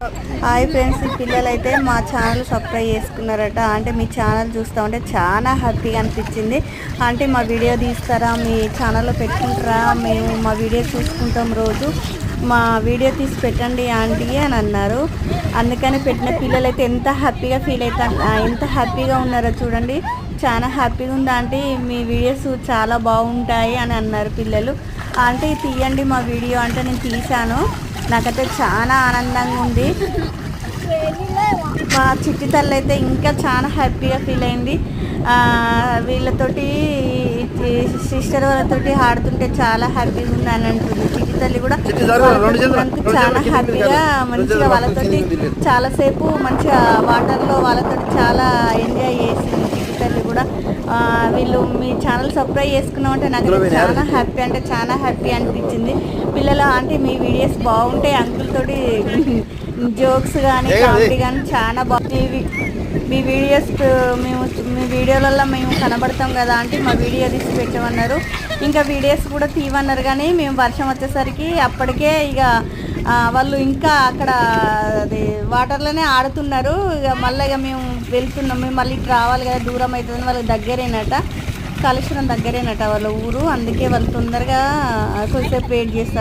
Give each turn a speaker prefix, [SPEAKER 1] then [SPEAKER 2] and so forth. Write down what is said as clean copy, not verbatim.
[SPEAKER 1] Hi friends, ఈ పిల్లలు అయితే మా ఛానల్ సబ్స్క్రైబ్ చేసుకున్నారట. అంటే మీ ఛానల్ చూస్తూ ఉంటే చాలా హ్యాపీగా అనిపించింది. అంటే మా వీడియో తీస్తారా, మీ ఛానల్లో పెట్టుకుంటారా, మేము మా వీడియో చూసుకుంటాం, రోజు మా వీడియో తీసి పెట్టండి ఆంటీ అని అన్నారు. అందుకని పెట్టిన పిల్లలు అయితే ఎంత హ్యాపీగా ఫీల్ అవుతారు, ఎంత హ్యాపీగా ఉన్నారో చూడండి. చాలా హ్యాపీగా ఉంది ఆంటీ, మీ వీడియోస్ చాలా బాగుంటాయి అని అన్నారు పిల్లలు. ఆంటీ తీయండి మా వీడియో అంటే నేను తీశాను. నాకైతే చాలా ఆనందంగా ఉంది. మా చిట్టి తల్లి అయితే ఇంకా చాలా హ్యాపీగా ఫీల్ అయింది. వీళ్ళతోటి సిస్టర్ వాళ్ళతోటి ఆడుతుంటే చాలా హ్యాపీగా ఉంది అని అంటుంది. చిట్టి తల్లి కూడా చాలా హ్యాపీగా మంచిగా వాళ్ళతోటి చాలాసేపు మంచిగా వాటర్లో వాళ్ళతోటి చాలా ఎంజాయ్ చేసింది. చిట్టి తల్లి కూడా వీళ్ళు మీ ఛానల్ సబ్స్క్రైబ్ చేసుకున్నామంటే నాకు చాలా హ్యాపీ, అంటే చాలా హ్యాపీ అనిపించింది. పిల్లలు అంటే మీ వీడియోస్ బాగుంటాయి, అంకుల్ తోటి జోక్స్ కానీ కామెడీ కానీ చాలా బాగుంది. మీ వీడియోస్ మీ వీడియోలలో మేము కనబడతాం కదా అంటే మా వీడియో తీసి పెట్టమన్నారు. ఇంకా వీడియోస్ కూడా తీయమన్నారు, కానీ మేము వర్షం వచ్చేసరికి అప్పటికే ఇక వాళ్ళు ఇంకా అక్కడ అది వాటర్లోనే ఆడుతున్నారు. ఇక మళ్ళీ మేము వెళ్తున్నాం, మేము మళ్ళీ రావాలి కదా, దూరం అవుతుందని వాళ్ళకి దగ్గరేనట, కాళేశ్వరం దగ్గరేనట వాళ్ళ ఊరు. అందుకే వాళ్ళు తొందరగా కొద్దిసేపు వెయిట్ చేస్తారు.